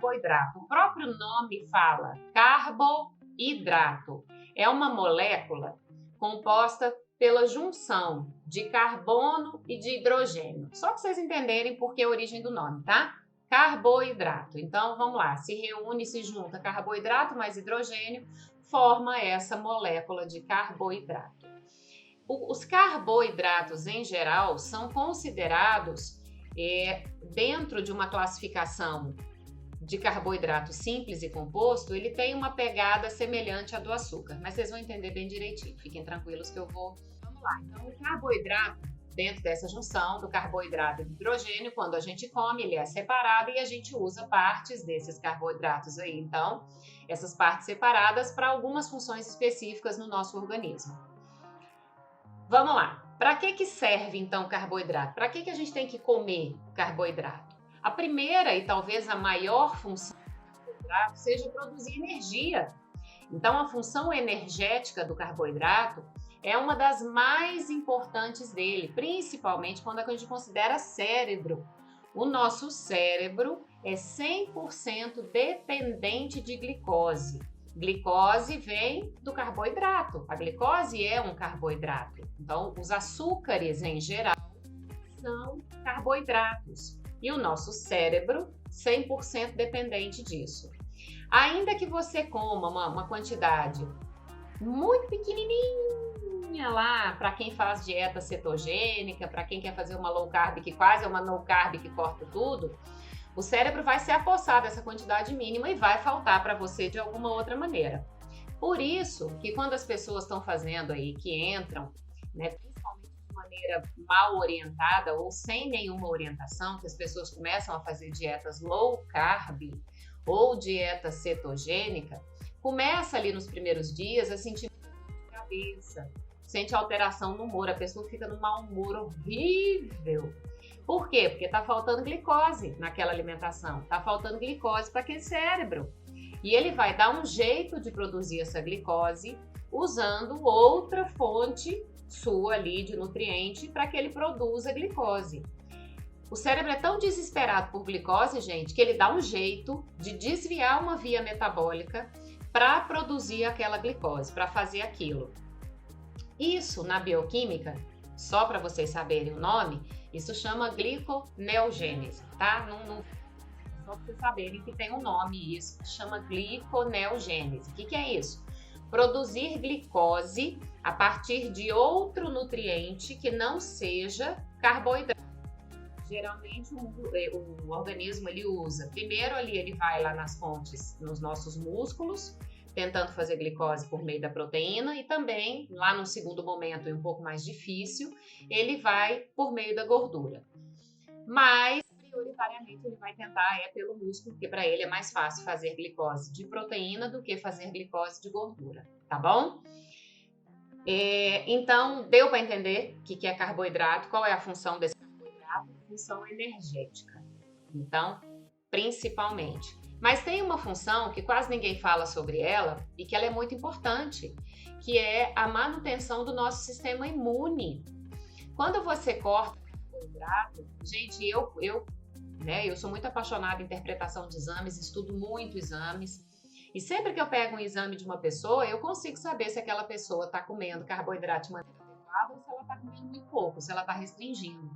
carboidrato? O próprio nome fala, carboidrato. É uma molécula composta pela junção de carbono e de hidrogênio. Só para vocês entenderem por que a origem do nome, tá? Carboidrato. Então, vamos lá. Se reúne, se junta carboidrato mais hidrogênio, forma essa molécula de carboidrato. Os carboidratos, em geral, são considerados dentro de uma classificação de carboidrato simples e composto, ele tem uma pegada semelhante à do açúcar, mas vocês vão entender bem direitinho, fiquem tranquilos que eu vou... Vamos lá, então o carboidrato, dentro dessa junção do carboidrato e do hidrogênio, quando a gente come, ele é separado e a gente usa partes desses carboidratos aí, então, essas partes separadas para algumas funções específicas no nosso organismo. Vamos lá, para que serve então o carboidrato? Para que a gente tem que comer carboidrato? A primeira e talvez a maior função do carboidrato seja produzir energia. Então, a função energética do carboidrato é uma das mais importantes dele, principalmente quando a gente considera cérebro. O nosso cérebro é 100% dependente de glicose. Glicose vem do carboidrato. A glicose é um carboidrato. Então, os açúcares em geral são carboidratos. E o nosso cérebro, 100% dependente disso. Ainda que você coma uma quantidade muito pequenininha lá, para quem faz dieta cetogênica, para quem quer fazer uma low carb, que quase é uma no carb que corta tudo, o cérebro vai se apossar dessa quantidade mínima e vai faltar para você de alguma outra maneira. Por isso que quando as pessoas estão fazendo aí, que entram, né, principalmente de maneira mal orientada ou sem nenhuma orientação, que as pessoas começam a fazer dietas low carb ou dieta cetogênica, começa ali nos primeiros dias a sentir dor de cabeça, sente alteração no humor, a pessoa fica num mau humor horrível. Por quê? Porque está faltando glicose naquela alimentação, está faltando glicose para aquele cérebro. E ele vai dar um jeito de produzir essa glicose usando outra fonte sua ali de nutriente para que ele produza glicose. O cérebro é tão desesperado por glicose, gente, que ele dá um jeito de desviar uma via metabólica para produzir aquela glicose, para fazer aquilo. Isso na bioquímica, só para vocês saberem o nome, isso chama gliconeogênese, tá? Só para vocês saberem que tem um nome isso, que chama gliconeogênese. O que é isso? Produzir glicose a partir de outro nutriente que não seja carboidrato. Geralmente o organismo ele usa, primeiro ali ele vai lá nas fontes, nos nossos músculos, tentando fazer glicose por meio da proteína e também, lá no segundo momento e um pouco mais difícil, ele vai por meio da gordura. Mas, prioritariamente, ele vai tentar pelo músculo, porque para ele é mais fácil fazer glicose de proteína do que fazer glicose de gordura, tá bom? Então, deu para entender o que é carboidrato, qual é a função desse carboidrato? Função energética. Então, principalmente. Mas tem uma função que quase ninguém fala sobre ela e que ela é muito importante, que é a manutenção do nosso sistema imune. Quando você corta carboidrato, gente, eu sou muito apaixonada em interpretação de exames, estudo muito exames, e sempre que eu pego um exame de uma pessoa, eu consigo saber se aquela pessoa está comendo carboidrato de maneira adequada ou se ela está comendo muito pouco, se ela está restringindo.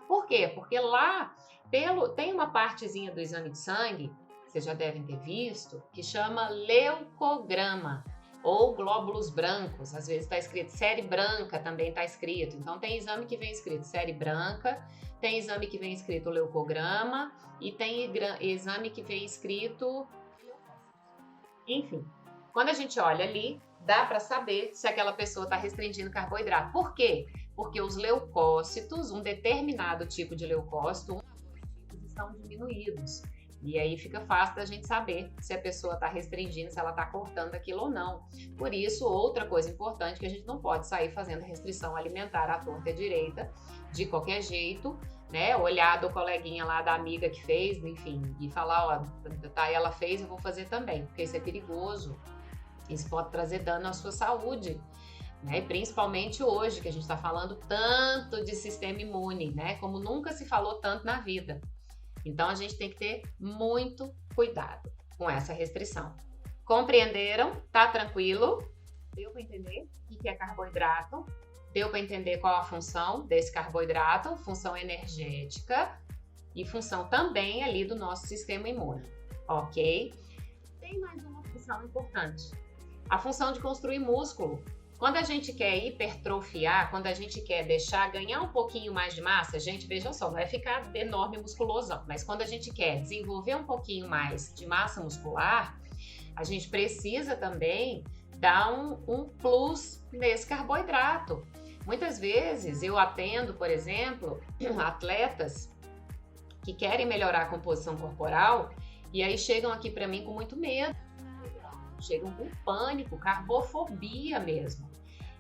Por quê? Porque lá tem uma partezinha do exame de sangue, vocês já devem ter visto, que chama leucograma ou glóbulos brancos. Às vezes está escrito série branca, também está escrito. Então tem exame que vem escrito série branca, tem exame que vem escrito leucograma e tem exame que vem escrito... Enfim, quando a gente olha ali, dá para saber se aquela pessoa está restringindo carboidrato. Por quê? Porque os leucócitos, um determinado tipo de leucócito, estão diminuídos. E aí fica fácil da gente saber se a pessoa está restringindo, se ela está cortando aquilo ou não. Por isso, outra coisa importante, que a gente não pode sair fazendo restrição alimentar à torta e à direita, de qualquer jeito, né? Olhar do coleguinha lá, da amiga que fez, enfim, e falar, ó, tá, ela fez, eu vou fazer também, porque isso é perigoso. Isso pode trazer dano à sua saúde, né? E principalmente hoje, que a gente está falando tanto de sistema imune, né? Como nunca se falou tanto na vida. Então, a gente tem que ter muito cuidado com essa restrição. Compreenderam? Tá tranquilo? Deu para entender o que é carboidrato? Deu para entender qual a função desse carboidrato? Função energética e função também ali do nosso sistema imune, ok? Tem mais uma função importante. A função de construir músculo. Quando a gente quer hipertrofiar, quando a gente quer ganhar um pouquinho mais de massa, gente, veja só, não vai ficar enorme musculosão, mas quando a gente quer desenvolver um pouquinho mais de massa muscular, a gente precisa também dar um plus nesse carboidrato. Muitas vezes eu atendo, por exemplo, atletas que querem melhorar a composição corporal e aí chegam aqui para mim com muito medo, chegam com pânico, carbofobia mesmo.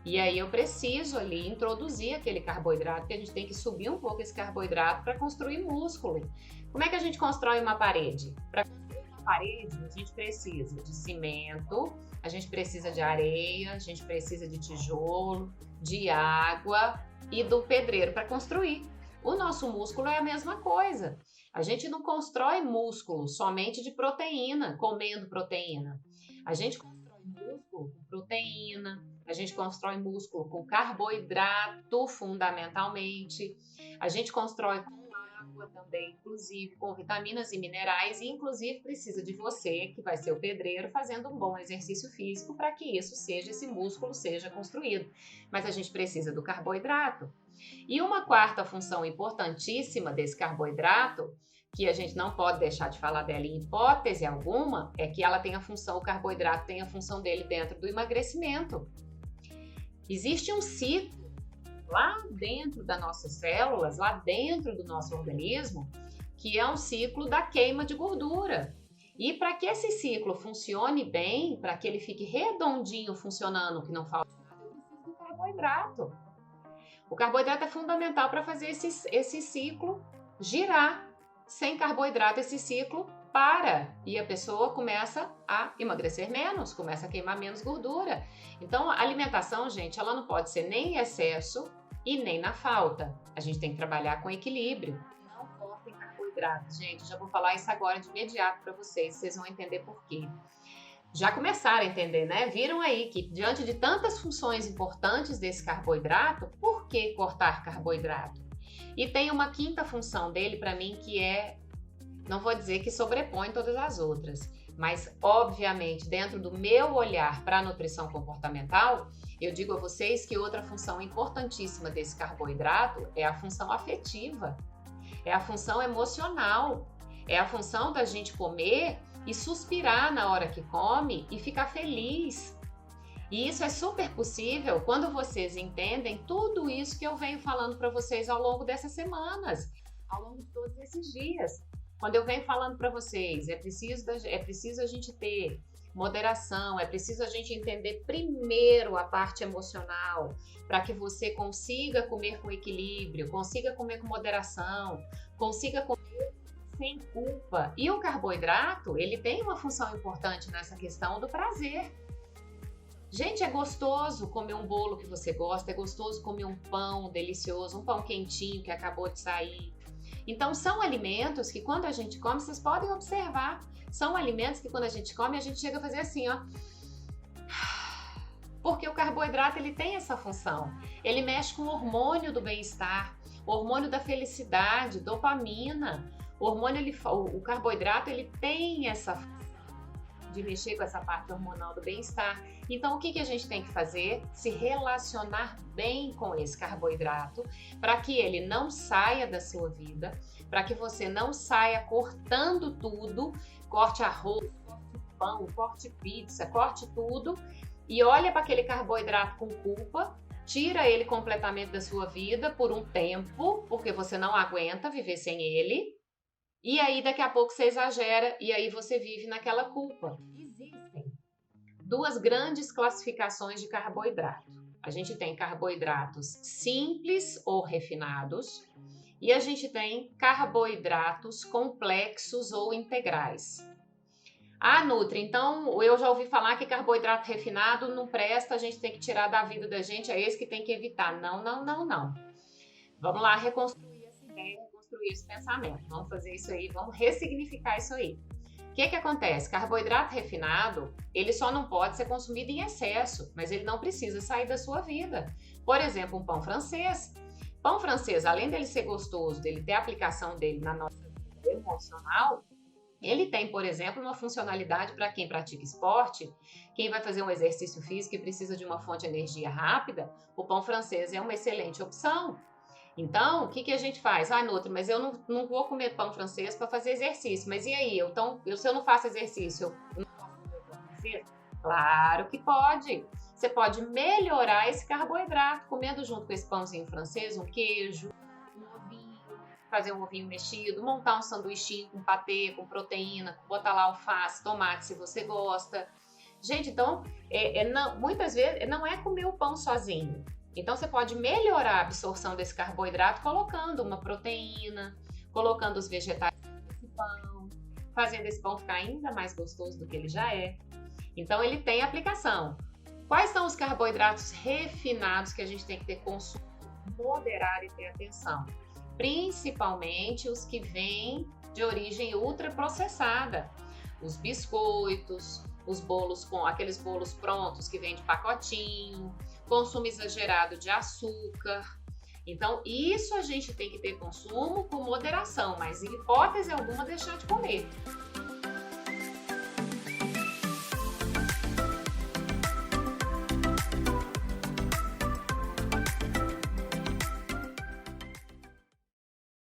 E aí eu preciso ali introduzir aquele carboidrato, porque a gente tem que subir um pouco esse carboidrato para construir músculo. Como é que a gente constrói uma parede? Para construir uma parede, a gente precisa de cimento, a gente precisa de areia, a gente precisa de tijolo, de água e do pedreiro para construir. O nosso músculo é a mesma coisa. A gente não constrói músculo somente de proteína, comendo proteína. A gente constrói músculo com proteína, a gente constrói músculo com carboidrato, fundamentalmente. A gente constrói com água também, inclusive com vitaminas e minerais, e inclusive precisa de você, que vai ser o pedreiro, fazendo um bom exercício físico para que esse músculo seja construído. Mas a gente precisa do carboidrato. E uma quarta função importantíssima desse carboidrato, que a gente não pode deixar de falar dela em hipótese alguma, é que o carboidrato tem a função dele dentro do emagrecimento. Existe um ciclo lá dentro das nossas células, lá dentro do nosso organismo, que é um ciclo da queima de gordura. E para que esse ciclo funcione bem, para que ele fique redondinho funcionando, que não falta nada, eu preciso do carboidrato. O carboidrato é fundamental para fazer esse ciclo girar. Sem carboidrato, esse ciclo para e a pessoa começa a emagrecer menos, começa a queimar menos gordura. Então, a alimentação, gente, ela não pode ser nem em excesso e nem na falta. A gente tem que trabalhar com equilíbrio. Não cortem carboidratos, gente. Já vou falar isso agora de imediato para vocês vão entender por quê. Já começaram a entender, né? Viram aí que diante de tantas funções importantes desse carboidrato, por que cortar carboidrato? E tem uma quinta função dele para mim que não vou dizer que sobrepõe todas as outras, mas obviamente dentro do meu olhar para a nutrição comportamental, eu digo a vocês que outra função importantíssima desse carboidrato é a função afetiva, é a função emocional, é a função da gente comer e suspirar na hora que come e ficar feliz. E isso é super possível quando vocês entendem tudo isso que eu venho falando para vocês ao longo dessas semanas, ao longo de todos esses dias. Quando eu venho falando para vocês, é preciso a gente ter moderação, é preciso a gente entender primeiro a parte emocional, para que você consiga comer com equilíbrio, consiga comer com moderação, consiga comer sem culpa. E o carboidrato, ele tem uma função importante nessa questão do prazer. Gente, é gostoso comer um bolo que você gosta, é gostoso comer um pão delicioso, um pão quentinho que acabou de sair. Então, são alimentos que quando a gente come, vocês podem observar, são alimentos que quando a gente come, a gente chega a fazer assim, ó. Porque o carboidrato, ele tem essa função. Ele mexe com o hormônio do bem-estar, o hormônio da felicidade, dopamina. O carboidrato, ele tem essa função de mexer com essa parte hormonal do bem-estar. Então, o que a gente tem que fazer? Se relacionar bem com esse carboidrato para que ele não saia da sua vida, para que você não saia cortando tudo, corte arroz, corte pão, corte pizza, corte tudo e olha para aquele carboidrato com culpa, tira ele completamente da sua vida por um tempo, porque você não aguenta viver sem ele. E aí, daqui a pouco, você exagera e aí você vive naquela culpa. Existem duas grandes classificações de carboidrato. A gente tem carboidratos simples ou refinados e a gente tem carboidratos complexos ou integrais. Ah, Nutri, então eu já ouvi falar que carboidrato refinado não presta, a gente tem que tirar da vida da gente, é esse que tem que evitar. Não. Vamos lá reconstruir essa ideia, desconstruir esse pensamento. Vamos fazer isso aí, vamos ressignificar isso aí. O que acontece? Carboidrato refinado, ele só não pode ser consumido em excesso, mas ele não precisa sair da sua vida. Por exemplo, um pão francês. Pão francês, além dele ser gostoso, dele ter a aplicação dele na nossa vida emocional, ele tem, por exemplo, uma funcionalidade para quem pratica esporte, quem vai fazer um exercício físico e precisa de uma fonte de energia rápida, o pão francês é uma excelente opção. Então, o que a gente faz? Ah, Nutri, mas eu não vou comer pão francês para fazer exercício. Mas e aí? Se eu não faço exercício, eu não posso comer pão francês? Claro que pode. Você pode melhorar esse carboidrato comendo junto com esse pãozinho francês, um queijo, um ovinho, fazer um ovinho mexido, montar um sanduichinho com patê, com proteína, botar lá alface, tomate se você gosta. Gente, então, muitas vezes não é comer o pão sozinho. Então, você pode melhorar a absorção desse carboidrato colocando uma proteína, colocando os vegetais nesse pão, fazendo esse pão ficar ainda mais gostoso do que ele já é. Então, ele tem aplicação. Quais são os carboidratos refinados que a gente tem que ter consumo moderado e ter atenção? Principalmente os que vêm de origem ultraprocessada. Os biscoitos, os bolos com aqueles bolos prontos que vêm de pacotinho, consumo exagerado de açúcar. Então, isso a gente tem que ter consumo com moderação, mas em hipótese alguma deixar de comer.